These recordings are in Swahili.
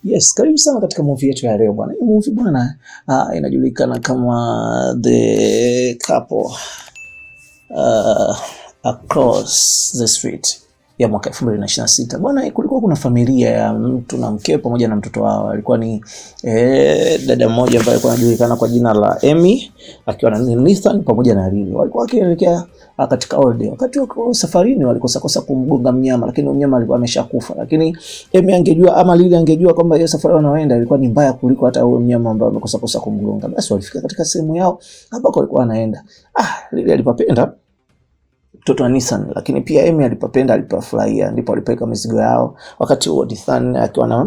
Yes, karibu sana katika movie yetu ya leo bwana. Hii movie bwana inajulikana kama The Couple Across the Street ya mwaka 2026. Bwana, kulikuwa kuna familia ya mtu na mke pamoja na mtoto wao. Alikuwa ni dada mmoja ambaye alikuwa anajulikana kwa jina la Amy akiwa na Nathan pamoja na Lily. Walikuwa wakielekea katika holiday. Wakati wako safarini walikosa kumgonga mnyama, lakini mnyama alikuwa ameshakufa. Lakini Amy angejua ama Lily angejua kwamba hiyo safari wanaoenda ilikuwa ni mbaya kuliko hata huyo mnyama ambaye amekosa kumgonga. Basi walifika katika sehemu yao ambako walikuwa wanaenda. Lily alipopenda mtoto wa Nathan, lakini pia Amy alipopenda, alipofurahia, ndipo alipeleka mizigo yao. Wakati huo Nathan akiwa na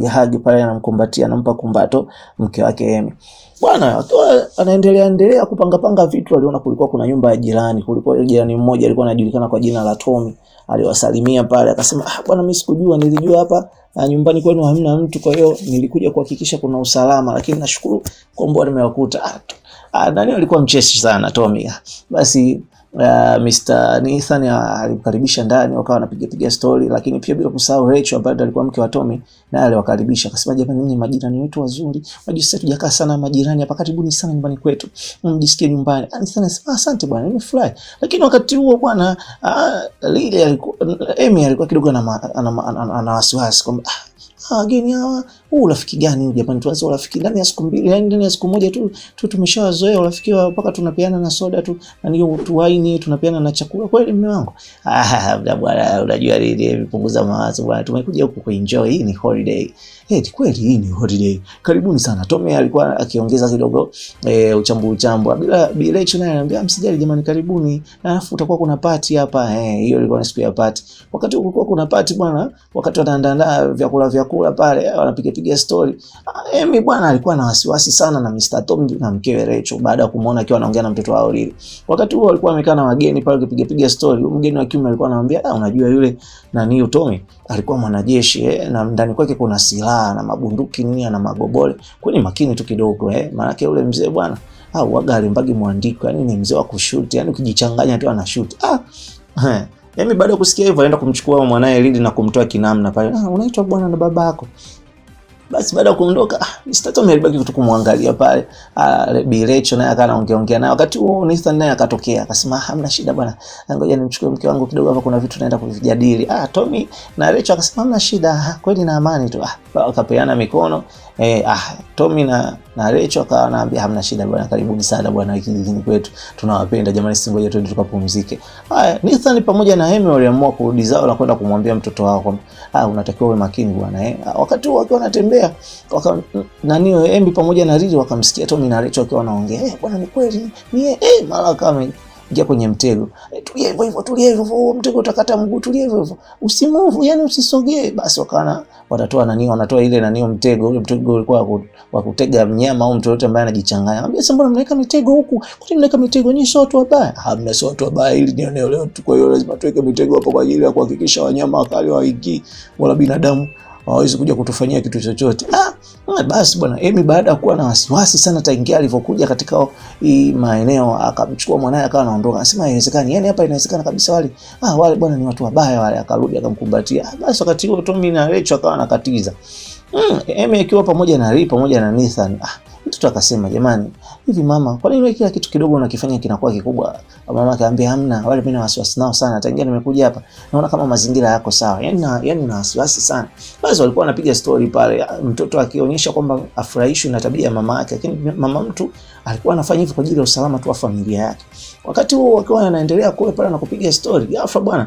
hagi pale anamkumbatia, anampa kumbato mke wake Amy. Bwana, akiwa anaendelea kupanga vitu, aliona kulikuwa kuna nyumba ya jirani. Kulikuwa jirani mmoja alikuwa anajulikana kwa jina la Tommy. Aliwasalimia pale akasema, bwana, mimi sikujua, nilijua hapa nyumbani kwenu hamna mtu, kwa hiyo nilikuja kuhakikisha kuna usalama, lakini nashukuru kwamba nimewakuta. Nani alikuwa mcheshi sana Tommy. Basi Mr. Nathan alimkaribisha ndani, wakawa wanapiga story, lakini pia bila kusahau Rachel ambaye alikuwa mke wa Tommy, naye aliwakaribisha akasema, jamani, ninyi majirani wetu wazuri, sisi tujakaa sana majirani hapa, karibuni sana nyumbani kwetu, mjisikie nyumbani. Nathan akasema, asante bwana, nimefurahi. Lakini wakati huo bwana, Amy alikuwa kidogo ana wasiwasi kwamba wageni hawa, urafiki gani jamani, tuanze urafiki ndani ya siku mbili, yani ndani ya siku moja tu tumeshawazoea urafiki mpaka tunapeana na soda tu na hiyo tuwaini, tunapeana na chakula. Kweli mume wangu? Bwana, unajua nini, punguza mawazo bwana, tumekuja huku kuenjoy, hii ni holiday. Kweli hii ni holiday. Karibuni sana. Tommy alikuwa akiongeza kidogo uchambu. Bila Rachel naye anambia, msijali jamani, karibuni. Alafu utakuwa kuna party hapa. Hiyo ilikuwa ni siku ya party. Wakati kulikuwa kuna party bwana, wakati wanaandaa vyakula pale, wanapiga story. Amy bwana alikuwa na wasiwasi sana na Mr. Tommy na mkewe Rachel baada ya kumuona akiwa anaongea na mtoto wao Lily. Wakati huo walikuwa wamekaa na wageni pale wakipiga story. Mgeni wa kiume alikuwa anamwambia, unajua yule nani Tommy alikuwa mwanajeshi na ndani kwake kuna silaha na mabunduki nini na magobole. Kwani makini tu kidogo maana yake yule mzee bwana waga alimbagi mwandiko, yani ni mzee wa kushoot, yani ukijichanganya tu ana shoot. Amy baada ya kusikia hivyo aenda kumchukua mwanae Lily na kumtoa kinamna pale. Unaitwa bwana na babako. Basi baada ya kuondoka, Mr. Tommy alibaki tu kumwangalia pale. Bi Rachel naye akawa anaongea naye. Wakati huo Nathan naye akatokea, akasema, hamna shida bwana, ngoja nimchukue mke wangu kidogo hapa, kuna vitu naenda kuvijadili. Tommy na Rachel akasema, hamna shida, kweli na amani tu. Wakapeana mikono. Tommy na Rachel akawa anaambia, hamna shida bwana, karibuni sana bwana kijijini kwetu, tunawapenda jamani, ngoja twende tukapumzike. Nathan pamoja na Amy waliamua kurudi zao na kwenda kumwambia mtoto wao kwamba unatakiwa uwe makini bwana. Wakati huo wakiwa wanatembea, Amy pamoja na Lily wakamsikia Tommy na Rachel wakiwa wanaongea, bwana, ni kweli ni mara kama ingia kwenye mtego. Tulia hivyo, mtego utakata mguu, tulia hivyo, usimove, yani usisogee. Basi wanatoa ile mtego. Ule mtego ulikuwa wa kutega mnyama au mtu yote ambaye anajichanganya. Anambia, sasa mbona mnaweka mitego huku? Kwa nini mnaweka mitego? Nyinyi sio watu wabaya. Hamna, sio watu wabaya, hili ni eneo letu, kwa hiyo lazima tuweke mitego hapo kwa ajili ya kuhakikisha wanyama wakali waingii, wala binadamu hawezi kuja kutufanyia kitu chochote. Basi bwana, Amy baada ya kuwa na wasiwasi sana taingia alivyokuja katika hii maeneo, akamchukua mwanae akawa anaondoka. Anasema haiwezekani, yani hapa inawezekana kabisa wale bwana ni watu wabaya wale. Akarudi akamkumbatia. Basi wakati huo Tommy na Rachel akawa nakatiza. Amy akiwa pamoja na Lily pamoja na Nathan. Mtoto akasema, jamani, hivi mama, kwa nini kila kitu kidogo unakifanya kinakuwa kikubwa? Mama akaambia, hamna, wale mimi na wasiwasi nao sana. Tangia nimekuja hapa naona kama mazingira yako sawa. Yani na wasiwasi sana. Basi walikuwa wanapiga story pale, mtoto akionyesha kwamba afurahishwi na tabia ya mama yake, lakini mama mtu alikuwa anafanya hivyo kwa ajili ya usalama tu wa familia yake. Wakati huo wakiwa wanaendelea kule pale na kupiga story, ghafla bwana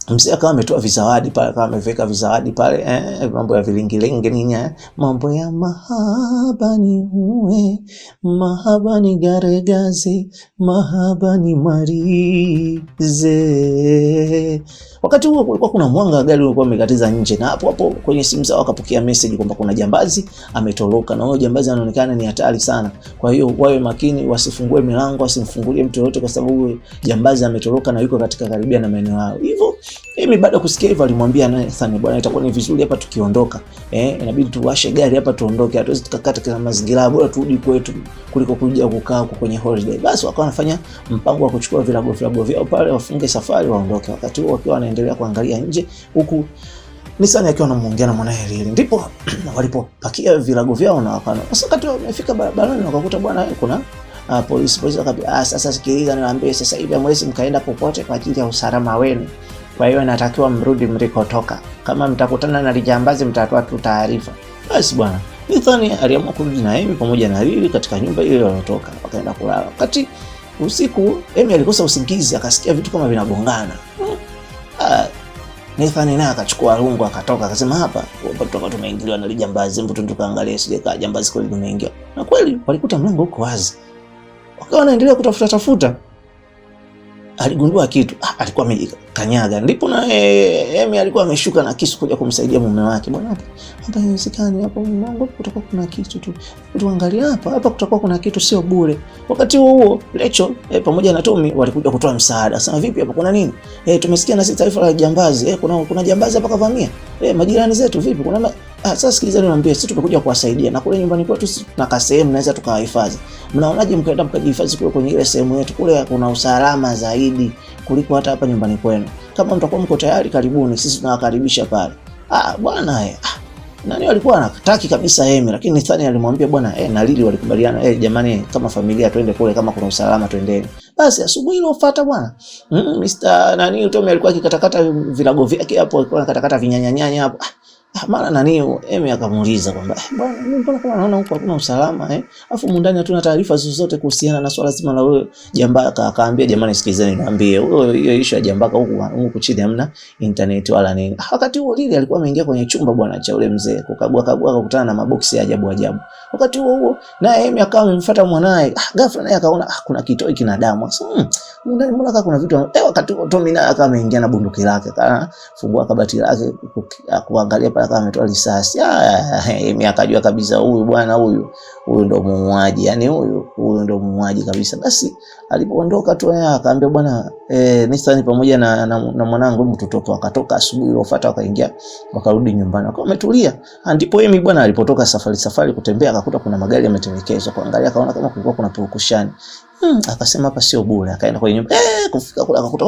mzee akawa ametoa vizawadi pale, akawa ameweka vizawadi pale, mambo ya vilingilingi nini, mambo ya mahaba ni uwe, mahaba ni garegazi, mahaba ni marize. Wakati huo kulikuwa kuna mwanga wa gari ulikuwa umekatiza nje, na hapo kwenye simu zao wakapokea message kwamba kuna jambazi ametoroka, na huyo jambazi anaonekana ni hatari sana. Kwa hiyo wawe makini, wasifungue milango, wasimfungulie mtu yote, kwa sababu jambazi ametoroka na yuko katika karibia na maeneo yao. Hivyo Amy baada ya kusikia hivyo alimwambia Nathan, bwana, itakuwa ni vizuri hapa tukiondoka, inabidi tuwashe gari hapa tuondoke, hatuwezi tukakata kwa mazingira, bora turudi kwetu kuliko kuja kukaa huko kwenye holiday. Basi wakawa wanafanya mpango wa kuchukua vilago vyao pale, wafunge safari waondoke. Wakati huo wakiwa wanaendelea kuangalia nje, huku Nisani akiwa anamuongea na mwanae Lili, ndipo walipopakia vilago vyao na wakana. Sasa wakati wamefika barabarani wakakuta bwana kuna polisi wakabia, sasa sikiliza niwaambie, sasa hivi hamwezi mkaenda popote kwa ajili ya usalama wenu. Kwa hiyo inatakiwa mrudi mlikotoka. Kama mtakutana na lijambazi mtatoa tu taarifa. Basi bwana, Nithani aliamua kurudi na Emi pamoja na Lili katika nyumba ile waliotoka. Wakaenda kulala. Wakati usiku Emi alikosa usingizi, akasikia vitu kama vinagongana. Nithani naye akachukua rungu akatoka, akasema hapa tutakuwa tumeingiliwa na lijambazi, mtu tukaangalia sije ka jambazi kweli limeingia. Na kweli walikuta mlango uko wazi. Wakawa wanaendelea kutafuta. Aligundua kitu, alikuwa amekanyaga. Ndipo na Emi alikuwa ameshuka na kisu kuja kumsaidia mume wake. Bwana hapa haiwezekani, hapa mlango kutakuwa kuna kitu tu. Tuangalie hapa kutakuwa kuna kitu, sio bure. Wakati huo Rachel pamoja na Tommy walikuja kutoa msaada. Sasa vipi hapa kuna nini? Tumesikia na sisi taarifa la jambazi. Kuna jambazi hapa kavamia. Majirani zetu vipi? Sasa sikilizeni niwaambie, sisi tumekuja kuwasaidia na kule nyumbani kwetu tuna kasehemu naweza tukawahifadhi. Mnaonaje mkaenda mkajihifadhi kule kwenye ile sehemu yetu? Kule kuna usalama zaidi kuliko hata hapa nyumbani kwenu. Kama mtakuwa mko tayari, karibuni, sisi tunawakaribisha pale. Bwana nani walikuwa wanataki kabisa Emi, lakini Nithani alimwambia bwana na Lili walikubaliana, jamani kama familia twende kule, kama kuna usalama twendeni. Basi asubuhi iliyofuata bwana, Mr. Tommy alikuwa akikatakata vilago vyake hapo, alikuwa anakatakata vinyanyanyanya hapo. Mara Emi akamuuliza kwamba bwana mimi mbona kama naona huko hakuna usalama afu mundani hatuna taarifa zozote kuhusiana na swala zima la wewe Jambaka. Akaambia jamani sikizeni niambie, hiyo issue ya Jambaka huku chini hamna internet wala nini. Wakati huo Lili alikuwa ameingia kwenye chumba bwana cha ule mzee kukagua akakutana na maboksi ya ajabu. Wakati huo naye Emi akawa amemfuata mwanae, ghafla naye akaona kuna kitoi kina damu. Mundani mbona kama kuna vitu. Wakati huo Tommy naye akawa ameingia na bunduki lake, akafungua kabati lake kuangalia pale kama ametoa risasi. Emi akajua kabisa huyu bwana huyu ndo muuaji, yani huyu ndo muuaji kabisa. Basi alipoondoka tu akaambia bwana Nithani pamoja na mwanangu mtutoke. Wakatoka asubuhi iliyofuata wakaingia wakarudi nyumbani wakawa wametulia. Ndipo Emi bwana alipotoka safari kutembea akakuta kuna magari yametelekezwa, kuangalia akaona kama kulikuwa kuna purukushani. Akasema hapa sio bure, akaenda kwenye nyumba. Kufika kule akakuta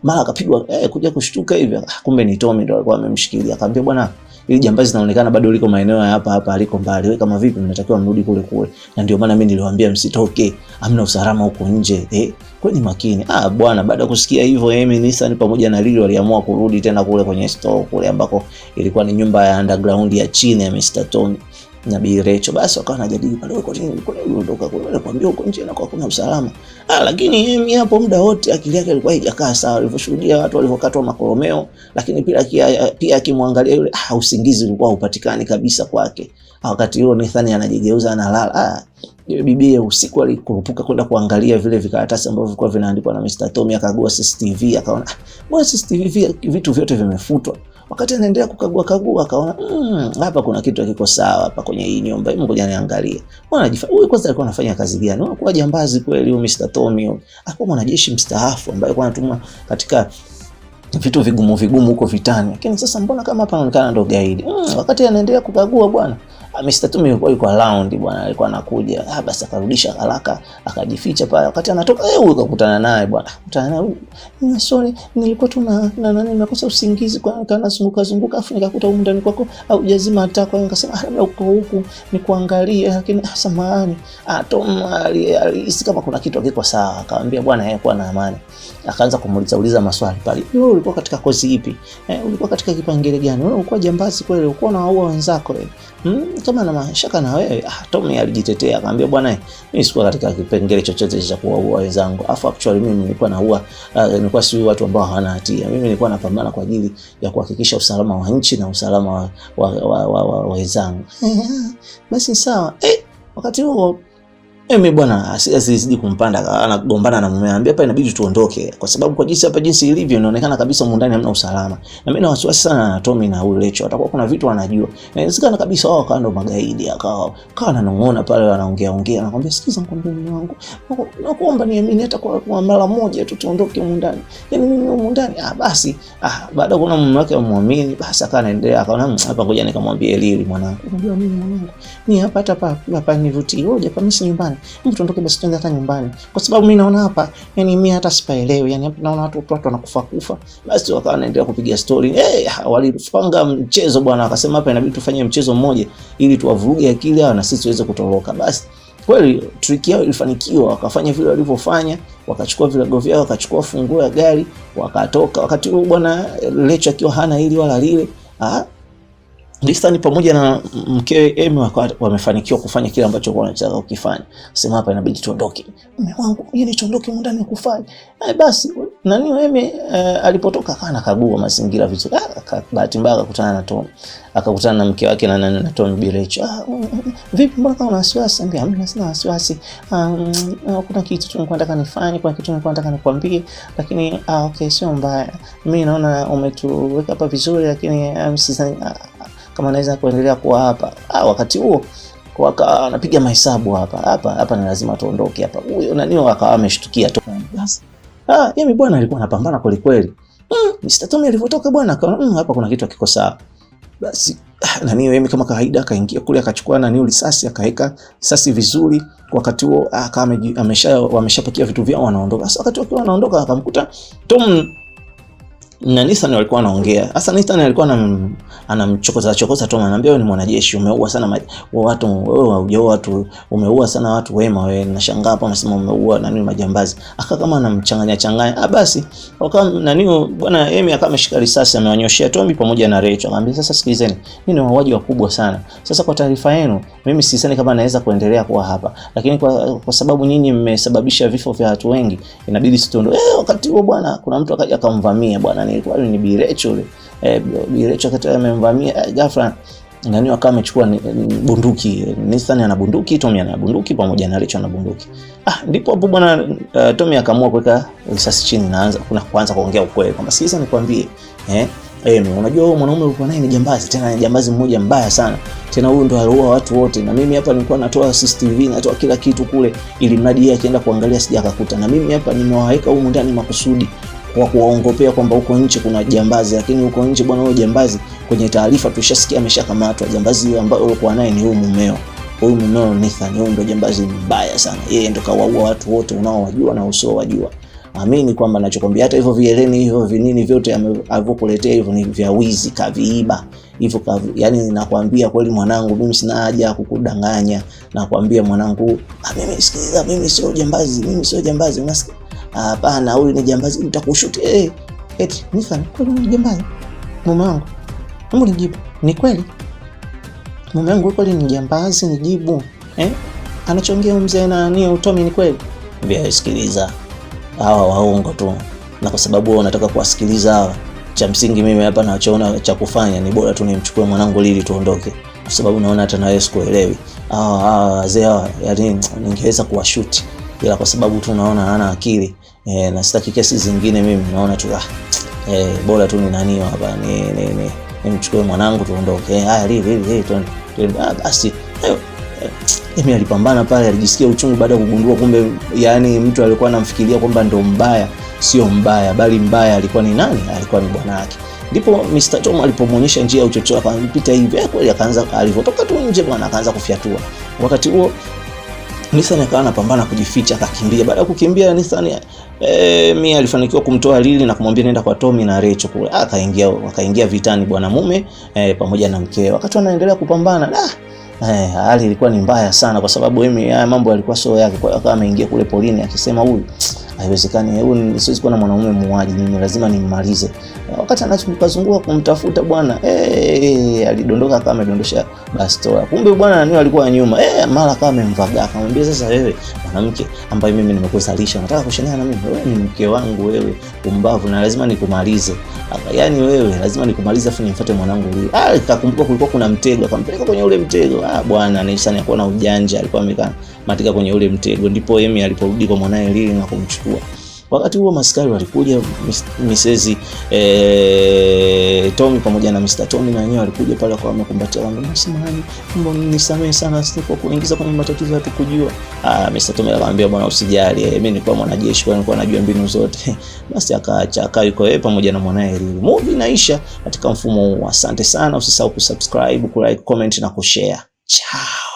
mara akapigwa kuja kushtuka hivi, kumbe ni Tommy ndo alikuwa amemshikilia. Akamwambia bwana ili jambazi linaonekana bado liko maeneo ya hapa aliko mbali. Wewe kama vipi mnatakiwa mrudi kule. Na ndio maana mimi niliwaambia msitoke. Hamna usalama huko nje. Kwani makini. Bwana baada ya kusikia hivyo Emi, Nithani pamoja na Lili waliamua kurudi tena kule kwenye store kule ambako ilikuwa ni nyumba ya underground ya chini ya Mr. Tommy na Bi Rachel. Basi wakawa wanajadili pale huko chini kule ondoka kule kwambia huko nje na kwa kuna usalama. Lakini Emi hapo muda wote akili yake ilikuwa haijakaa sawa, alivyoshuhudia watu walivyokatwa makoromeo, lakini pia akimwangalia yule usingizi ulikuwa upatikani kabisa kwake. Wakati huo Nithani anajigeuza analala. Bibi usiku alikurupuka kwenda kuangalia vile vikaratasi ambavyo vilikuwa vinaandikwa na Mr. Tommy, akagua CCTV akaona bwana CCTV vitu vyote vimefutwa. Wakati anaendelea kukagua akaona hapa kuna kitu hakiko sawa hapa kwenye hii nyumba. Ngoja niangalie. Huyu kwanza alikuwa anafanya kazi gani? Kwa jambazi kweli huyu Mr. Tommy? Alikuwa mwanajeshi mstaafu ambaye alikuwa anatumwa katika vitu vigumu huko vitani. Lakini sasa mbona kama hapa anaonekana ndo gaidi? Wakati anaendelea kukagua bwana, Mr. Tommy yuko around bwana, alikuwa anakuja. Basi akarudisha haraka akajificha pale. Wakati anatoka huyu akakutana naye bwana. Kutana naye, sorry nilikuwa tu na nani nakosa usingizi kwa kana zunguka afu nikakuta huko ndani kwako au jazima hata kwa nikasema labda uko huku nikuangalie, lakini samahani. Tom alihisi kama kuna kitu hakiko sawa. Akamwambia bwana yeye kwa na amani. Akaanza kumuuliza maswali pale. Wewe ulikuwa katika kozi ipi? Ulikuwa katika kipengele gani? Wewe ulikuwa jambazi kweli? Ulikuwa unaua wenzako wewe? Kama na mashaka na wewe. Tommy alijitetea akamwambia bwana mimi sikuwa katika kipengele chochote cha kuua wenzangu. Actually mimi nilikuwa si watu ambao hawana hatia. Mimi nilikuwa napambana kwa ajili ya kuhakikisha usalama wa nchi na usalama wa wenzangu. Basi sawa. Wakati huo Emi bwana asizidi kumpanda, anagombana na mume, anambia hapa inabidi tuondoke kwa sababu kwa jinsi ilivyo inaonekana kabisa mundani hamna usalama. Na mimi na wasiwasi sana na Tommy na huyu Rachel, atakuwa kuna vitu wanajua. Na inawezekana kabisa wao kawa ndo magaidi, akawa anaongea pale wanaongea, anakuambia sikiza mkononi mume wangu, nakuomba niamini hata kwa mara moja tu tuondoke mundani. Yaani mimi mundani basi baada kuna mume wake muamini, basi akaendelea akaona hapa ngoja nikamwambie Lili mwanangu. Unajua mimi mwanangu, ni hapa nivutie. Ngoja hapa mimi nyumbani. Hebu tuondoke basi twende hata nyumbani. Kwa sababu mimi naona hapa, yani mimi hata sipaelewi. Yani hapa naona watu wanakufa kufa. Basi wakawa wanaendelea kupiga story. Walipanga mchezo bwana, akasema hapa inabidi tufanye mchezo mmoja ili tuwavuruge akili na sisi tuweze kutoroka. Basi kweli trick yao ilifanikiwa, wakafanya vile walivyofanya, wakachukua vilago vyao, wakachukua funguo ya gari, wakatoka. Wakati huo bwana Lecho akiwa hana hili wala lile. Listani pamoja na mkewe Emi wamefanikiwa kufanya kile ambacho wanataka kukifanya. Sema hapa inabidi tuondoke. Mume wangu, yeye tuondoke ndani kufanya. Basi nani Emi alipotoka kana kagua mazingira vizuri. Bahati mbaya akakutana na Tom. Akakutana na mke wake na Tom Birecho. Vipi mbona una wasiwasi? Ambia mimi sina wasiwasi. Kuna kitu tu nilikuwa nataka nifanye, kuna kitu nilikuwa nataka nikwambie, lakini okay sio mbaya. Mimi naona umetuweka hapa vizuri, lakini kama naweza kuendelea kuwa hapa. Wakati huo anapiga mahesabu hapa ni lazima tuondoke hapa. Huyo nani akawa ameshtukia tu. Basi yeye bwana alikuwa anapambana kweli kweli. Mr. Tommy alipotoka bwana hapa kuna kitu hakiko sawa. Basi nani yeye kama kawaida akaingia kule akachukua nani risasi akaweka risasi vizuri. Wakati huo kama wameshapakia vitu vyao wanaondoka. Sasa wakati wakiwa wanaondoka akamkuta Tom na Nathan walikuwa wanaongea. Sasa Nathan alikuwa anamchokoza Tom, anamwambia wewe ni mwanajeshi, umeua sana watu, wewe hujaua watu, umeua sana watu wema wewe. Nashangaa hapa unasema umeua nani majambazi. Kama anamchanganya. Basi wakawa nani bwana Emi akawa ameshika risasi amewanyoshia Tommy pamoja na Rachel. Akamwambia sasa sikilizeni, mimi ni wauaji wakubwa sana. Sasa kwa taarifa yenu, mimi sidhani kama naweza kuendelea kuwa hapa. Lakini kwa sababu nyinyi mmesababisha vifo vya watu wengi, inabidi tuondoke. Wakati huo bwana kuna mtu akaja akamvamia bwana ilikuwa ni Birecho yule. Birecho akati amemvamia ghafla nani akawa amechukua bunduki. Nathan ana bunduki, Tommy ana bunduki pamoja na Rachel ana bunduki. Ndipo hapo bwana Tommy akaamua kuweka risasi chini na kuanza kuongea ukweli kwamba sasa nikwambie unajua wewe mwanaume uko naye ni jambazi, tena ni jambazi mmoja mbaya sana. Tena huyu ndo aliua watu wote, na mimi hapa nilikuwa natoa CCTV, natoa kila kitu kule ili mradi yeye akienda kuangalia sija akakuta. Na mimi hapa nimewaweka huko ndani makusudi kwa kuwaongopea kwamba huko nje kuna jambazi, lakini huko nje bwana huyo jambazi kwenye taarifa tushasikia ameshakamatwa. Jambazi ambaye alikuwa naye ni huyu mumeo. Huyu mumeo Nathan, huyo ndo jambazi mbaya sana. Yeye ndo kawaua watu wote unaowajua na usiowajua. Amini kwamba ninachokwambia, hata hivyo vieleni hivyo vinini vyote alivyokuletea hivyo ni vya wizi, kaviiba hivyo yani nakwambia kweli mwanangu, mimi sina haja ya kukudanganya. Nakwambia mwanangu, mimi sikiliza, mimi sio jambazi, unasikia? Hapana, huyu ni jambazi, nitakushuti. Eti Nathan, kweli ni jambazi? Mume wangu, hebu nijibu, ni kweli mume wangu kweli ni jambazi? Nijibu. Anachongea mzee na nini Tommy ni kweli? Mbia sikiliza, hawa waongo tu, na kwa sababu wewe unataka kuwasikiliza hawa, cha msingi mimi hapa nachoona cha kufanya ni bora tu nimchukue mwanangu Lili tuondoke, kwa sababu naona hata na wewe sikuelewi. Wazee hawa yani ningeweza kuwashuti, ila kwa sababu tu naona hana akili na sitaki kesi zingine, mimi naona tu bora tu ni nani hapa nimchukue mwanangu tuondoke. Haya Lili basi. Mimi alipambana pale, alijisikia uchungu baada ya kugundua kumbe yani mtu alikuwa anamfikiria kwamba ndo mbaya, sio mbaya bali mbaya alikuwa ni nani? Alikuwa ni bwana yake. Ndipo Mr. Tom alipomuonyesha njia ya uchochoro akampita hivi, kweli akaanza, alipotoka tu nje bwana akaanza kufyatua. Wakati huo Nathan akawa anapambana kujificha, akakimbia. Baada ya kukimbia Nathan mimi alifanikiwa kumtoa Lili na kumwambia nenda kwa Tommy na Rachel kule. Akaingia vitani bwana mume pamoja na mkewe. Wakati wanaendelea kupambana hali ilikuwa ni mbaya sana, kwa sababu haya mambo yalikuwa sio yake. Kwa hiyo akawa ameingia kule polini akisema huyu haiwezekani, huyu siwezi kuwa na mwanaume muuaji, mimi lazima nimmalize. Wakati anachukazunguka kumtafuta bwana alidondoka kama amedondosha bastola. Kumbe bwana nani alikuwa nyuma mara kama amemvaga, akamwambia sasa wewe mwanamke ambaye mimi nimekuzalisha unataka kushindana na mimi? Wewe ni mke wangu wewe, umbavu, na lazima nikumalize. Yaani wewe lazima nikumalize afu nimfuate mwanangu Lili. Akakumbuka kulikuwa kuna mtego, akampeleka kwenye ule mtego. Bwana Nathan alikuwa na ujanja, alikuwa amekaa matika kwenye ule mtego. Ndipo Emi aliporudi kwa mwanae Lili na kumchukua. Wakati huo maskari walikuja, Mrs. Tommy pamoja na Mr. Tommy na wenyewe walikuja pale kwa wamekumbatia wangu, msimani mbona nisamehe sana sikuwa kuingiza kwenye matatizo ya tukujua. Mr. Tommy akamwambia bwana usijali, mimi nilikuwa mwanajeshi kwa nilikuwa najua mbinu zote. Basi akaacha yuko yeye pamoja na mwanae Lili. Movie inaisha katika mfumo huu. Asante sana, usisahau kusubscribe, kulike, comment na kushare. Ciao.